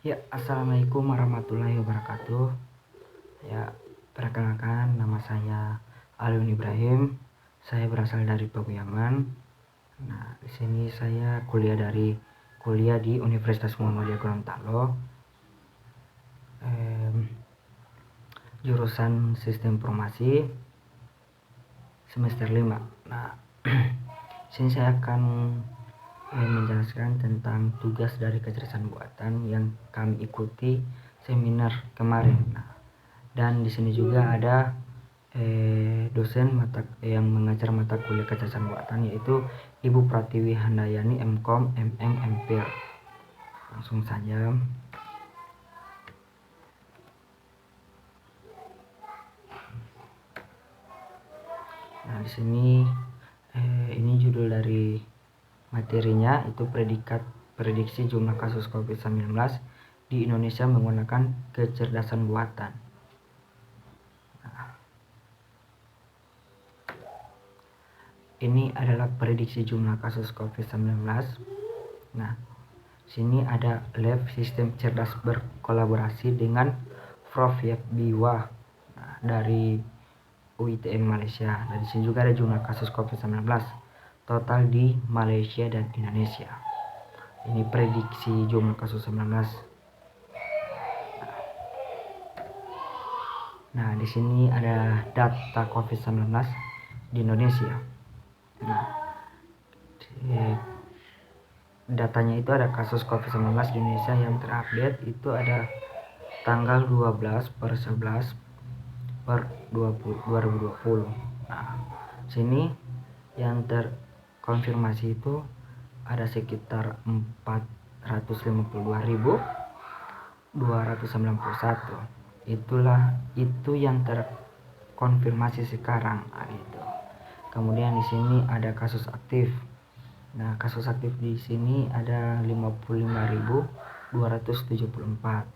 Ya, assalamualaikum warahmatullahi wabarakatuh. Ya, perkenalkan, nama saya Alun Ibrahim. Saya berasal dari Pakuyaman. Nah, di sini saya kuliah di Universitas Muhammadiyah Gorontalo. Jurusan Sistem Informasi semester 5. Nah, sini saya akan menjelaskan tentang tugas dari kecerdasan buatan yang kami ikuti seminar kemarin. Nah, dan di sini juga ada dosen yang mengajar mata kuliah kecerdasan buatan, yaitu Ibu Pratiwi Handayani, MKom, MN, MPhil. Langsung saja. Nah, di sini ini judul dari materinya, itu prediksi jumlah kasus COVID-19 di Indonesia menggunakan kecerdasan buatan. Nah, ini adalah prediksi jumlah kasus COVID-19. Nah, sini ada lab sistem cerdas berkolaborasi dengan Prof. Biwa dari UITM Malaysia. Dan di sini juga ada jumlah kasus COVID-19 total di Malaysia dan Indonesia. Ini prediksi jumlah kasus 19. Nah, di sini ada data COVID-19 di Indonesia. Nah, datanya itu ada kasus COVID-19 di Indonesia yang terupdate itu ada tanggal 12/11/2020. Nah, sini yang terkonfirmasi itu ada sekitar 452.291. Itu yang terkonfirmasi sekarang, gitu. Kemudian di sini ada kasus aktif. Nah, kasus aktif di sini ada 55.274.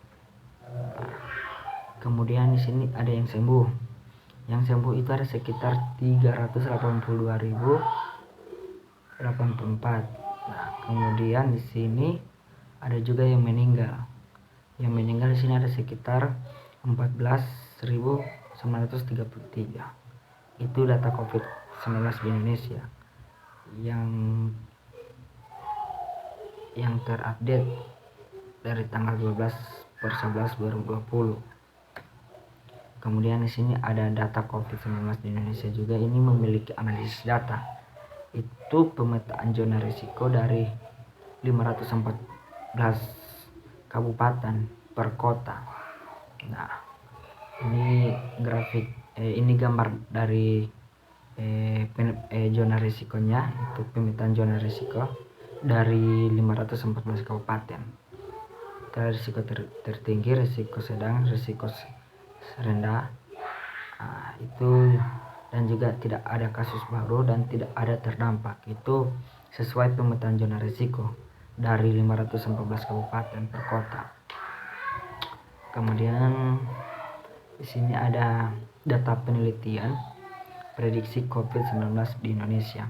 Kemudian di sini ada yang sembuh. Yang sembuh itu ada sekitar 382.084. Nah, kemudian di sini ada juga yang meninggal. Yang meninggal di sini ada sekitar 14.933. Itu data COVID-19 di Indonesia yang terupdate dari tanggal 12/11/2020. Kemudian di sini ada data COVID-19 di Indonesia juga. Ini memiliki analisis data. Itu pemetaan zona risiko dari 514 kabupaten per kota. Nah, ini ini gambar dari zona risikonya, itu pemetaan zona risiko dari 514 kabupaten. Itu risiko tertinggi, risiko sedang, risiko rendah. Nah, itu, dan juga tidak ada kasus baru dan tidak ada terdampak. Itu sesuai pemetaan zona risiko dari 514 kabupaten per kota. Kemudian di sini ada data penelitian prediksi COVID-19 di Indonesia.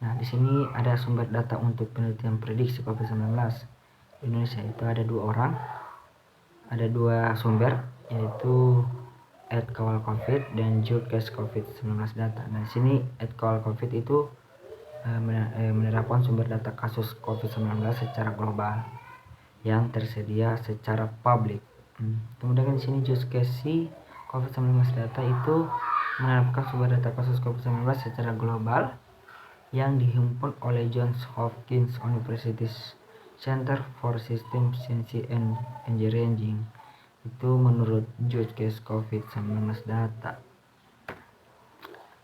Nah, di sini ada sumber data untuk penelitian prediksi COVID-19 di Indonesia. Itu ada 2 orang, ada 2 sumber, yaitu @kawalcovid dan Jurkes COVID-19 data. Nah, di sini @kawalcovid itu menerapkan sumber data kasus COVID-19 secara global yang tersedia secara publik. Kemudian di sini Jurkes COVID-19 data itu menerapkan sumber data kasus COVID-19 secara global yang dihimpun oleh Johns Hopkins University Center for System Science and Engineering. Itu menurut Jurkes COVID-19 data.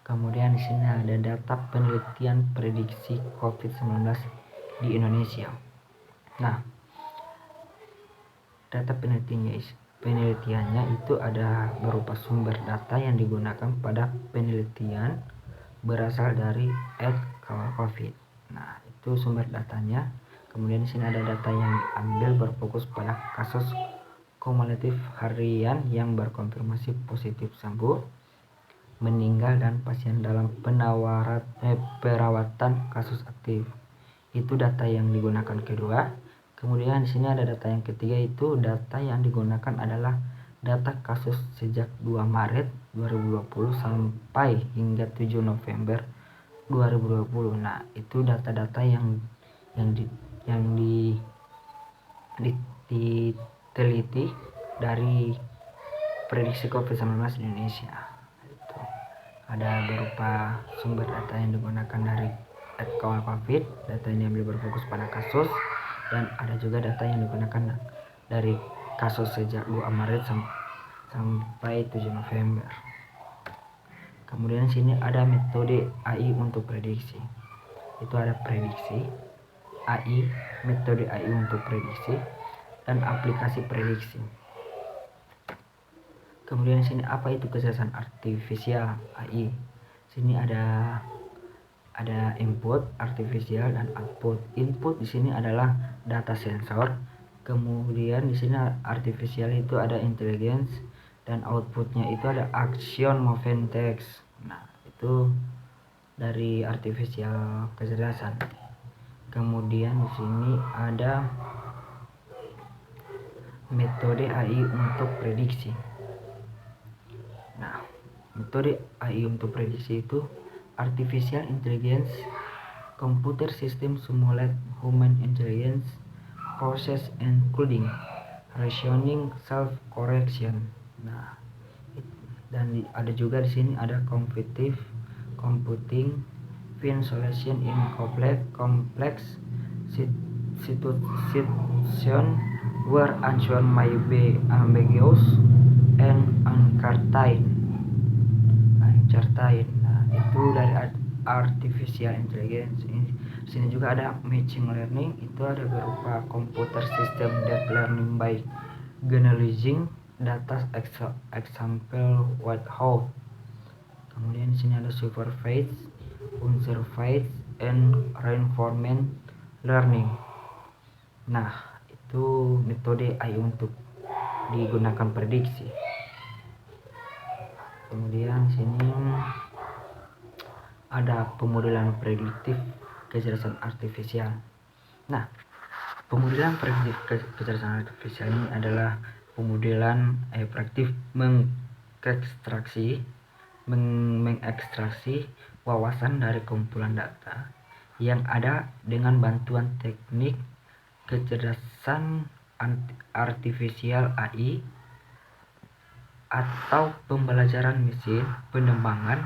Kemudian di sini ada data penelitian prediksi COVID-19 di Indonesia. Nah, data penelitiannya itu ada berupa sumber data yang digunakan pada penelitian berasal dari @kawalcovid. Nah, itu sumber datanya. Kemudian di sini ada data yang diambil berfokus pada kasus kumulatif harian yang berkonfirmasi positif sembuh, meninggal, dan pasien dalam perawatan kasus aktif. Itu data yang digunakan kedua. Kemudian di sini ada data yang ketiga, itu data yang digunakan adalah data kasus sejak 2 Maret 2020 sampai hingga 7 November 2020. Nah, itu data-data yang diteliti dari prediksi COVID-19 di Indonesia. Itu ada berupa sumber data yang digunakan dari @kawal COVID, data ini ambil berfokus pada kasus, dan ada juga data yang digunakan dari kasus sejak 2 Maret sampai 7 November. Kemudian sini ada metode AI untuk prediksi. Itu ada prediksi AI, metode AI untuk prediksi, dan aplikasi prediksi. Kemudian sini apa itu kecerdasan artifisial AI? Sini ada input artifisial dan output. Input di sini adalah data sensor. Kemudian di sini artifisial itu ada intelligence, dan outputnya itu ada action movement text. Nah, itu dari artifisial kecerdasan. Kemudian di sini ada metode AI untuk prediksi. Nah, metode AI untuk prediksi itu artificial intelligence, computer system simulate human intelligence, process including reasoning, self correction. Nah, dan ada juga di sini ada competitive computing, visualization in complex situation where answer may be ambiguous and uncertain. Nah, itu dari artificial intelligence. Sini juga ada machine learning, itu ada berupa computer system that learning by generalizing data example how. Kemudian di sini ada supervised, unsupervised, and reinforcement learning. Nah, itu metode AI untuk digunakan prediksi. Kemudian sini ada pemodelan prediktif kecerdasan artifisial. Nah, pemodelan prediktif kecerdasan artifisial ini adalah pemodelan prediktif mengekstraksi wawasan dari kumpulan data yang ada dengan bantuan teknik kecerdasan artifisial AI atau pembelajaran mesin, penembangan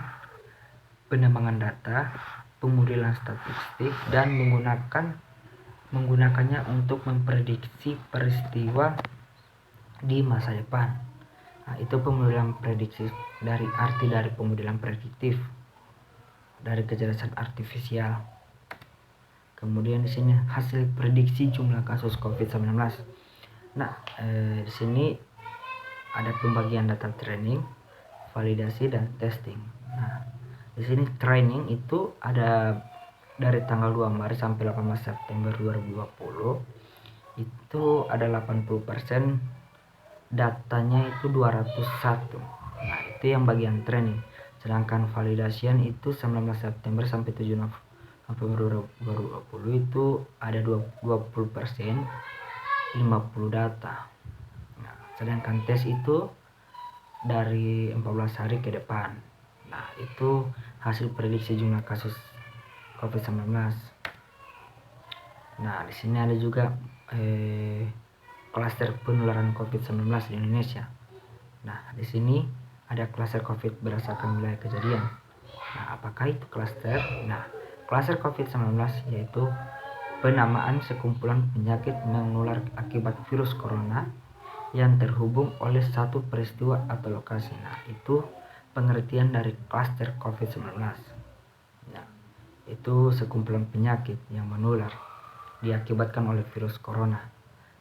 data, pemodelan statistik, dan menggunakannya untuk memprediksi peristiwa di masa depan. Nah, itu pemodelan prediksi dari pemodelan prediktif dari kecerdasan artifisial. Kemudian di sini hasil prediksi jumlah kasus COVID-19. Nah, di sini ada pembagian data training, validasi, dan testing. Nah, di sini training itu ada dari tanggal 2 Maret sampai 18 September 2020. Itu ada 80% datanya itu 201. Nah, itu yang bagian training. Sedangkan validasian itu 19 September sampai 7 November 2020 itu ada 20%, 50 data. Nah, sedangkan tes itu dari 14 hari ke depan. Nah, itu hasil prediksi jumlah kasus COVID-19. Nah, di sini ada juga klaster penularan COVID-19 di Indonesia. Nah, di sini ada klaster COVID berdasarkan wilayah kejadian. Nah, apakah itu klaster? Nah, klaster COVID-19 yaitu penamaan sekumpulan penyakit menular akibat virus corona yang terhubung oleh satu peristiwa atau lokasi. Nah, itu pengertian dari klaster COVID-19. Nah, itu sekumpulan penyakit yang menular diakibatkan oleh virus corona.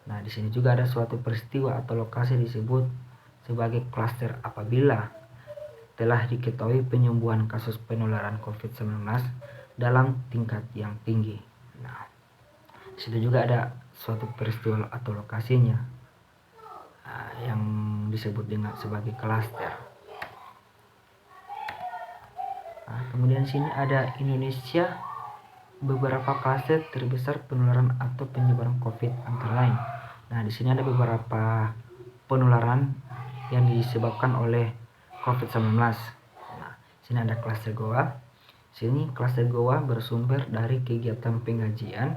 Nah, di sini juga ada suatu peristiwa atau lokasi disebut sebagai klaster apabila telah diketahui penyembuhan kasus penularan COVID-19 dalam tingkat yang tinggi. Nah, di situ juga ada suatu peristiwa atau lokasinya yang disebut dengan sebagai klaster. Nah, kemudian sini ada Indonesia beberapa klaster terbesar penularan atau penyebaran COVID antara lain. Nah, di sini ada beberapa penularan yang disebabkan oleh COVID-19. Nah, sini ada klaster goa. Sini klaster goa bersumber dari kegiatan pengajian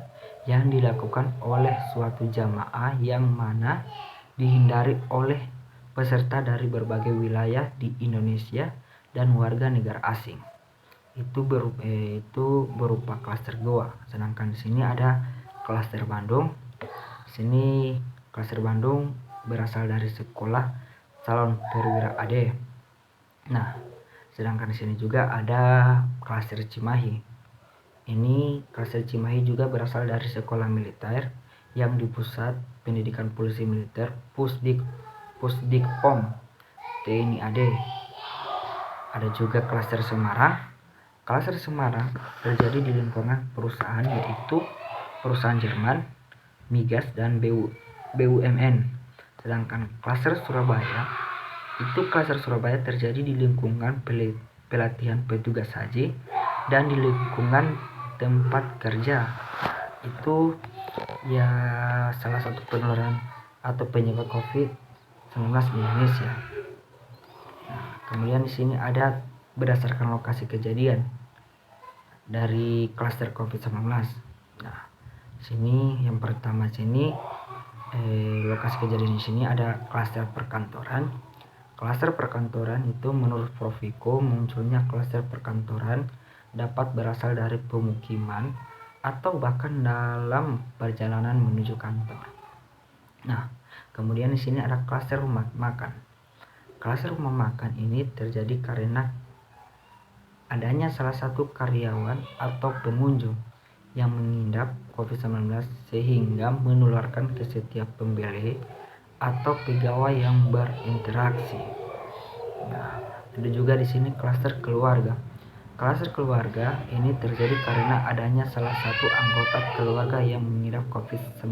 yang dilakukan oleh suatu jamaah yang mana dihindari oleh peserta dari berbagai wilayah di Indonesia dan warga negara asing. Itu berupa klaster goa. Sedangkan di sini ada klaster Bandung. Sini klaster Bandung berasal dari sekolah calon perwira AD. Nah, sedangkan di sini juga ada klaster Cimahi. Ini klaster Cimahi juga berasal dari sekolah militer yang di Pusat Pendidikan Polisi Militer Pusdikpom TNI AD. Ada juga klaster Semarang. Klaster Semarang terjadi di lingkungan perusahaan yaitu perusahaan Jerman, migas, dan BUMN. Sedangkan klaster Surabaya terjadi di lingkungan pelatihan petugas haji dan di lingkungan tempat kerja. Itu ya salah satu penularan atau penyebab COVID-19 di Indonesia. Nah, kemudian di sini ada berdasarkan lokasi kejadian dari klaster COVID-19. Nah, sini yang pertama lokasi kejadian di sini ada klaster perkantoran. Klaster perkantoran itu menurut Prof. Viko, munculnya klaster perkantoran dapat berasal dari pemukiman atau bahkan dalam perjalanan menuju kantor. Nah, kemudian di sini ada klaster rumah makan. Klaster rumah makan ini terjadi karena adanya salah satu karyawan atau pengunjung yang mengidap COVID-19 sehingga menularkan ke setiap pembeli atau pegawai yang berinteraksi. Nah, ada juga di sini klaster keluarga. Klaster keluarga ini terjadi karena adanya salah satu anggota keluarga yang mengidap COVID-19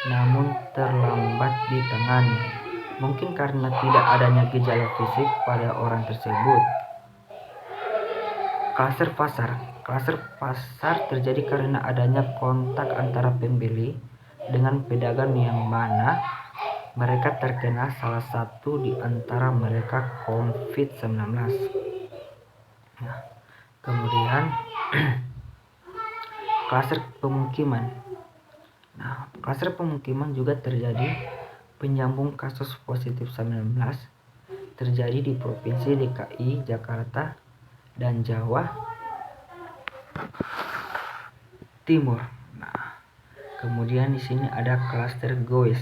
namun terlambat ditangani. Mungkin karena tidak adanya gejala fisik pada orang tersebut. Klaster pasar. Klaster pasar terjadi karena adanya kontak antara pembeli dengan pedagang yang mana mereka terkena salah satu di antara mereka COVID-19. Nah, kemudian klaster pemukiman. Nah, klaster pemukiman juga terjadi penyambung kasus positif 19 terjadi di Provinsi DKI, Jakarta, dan Jawa Timur. Nah, kemudian di sini ada klaster goes.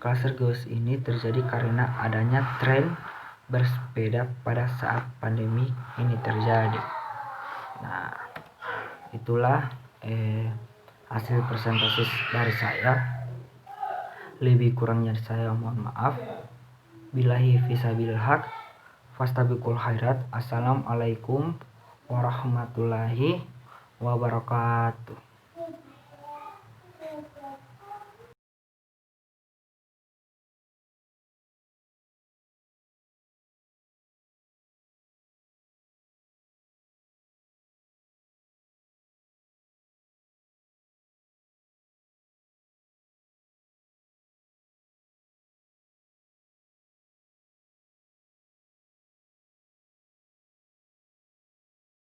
Klaster goes ini terjadi karena adanya tren bersepeda pada saat pandemi ini terjadi. Nah, itulah hasil presentasi dari saya. Lebih kurangnya saya mohon maaf. Billahi fisabilil haq. Fastabiqul khairat. Assalamualaikum warahmatullahi wabarakatuh.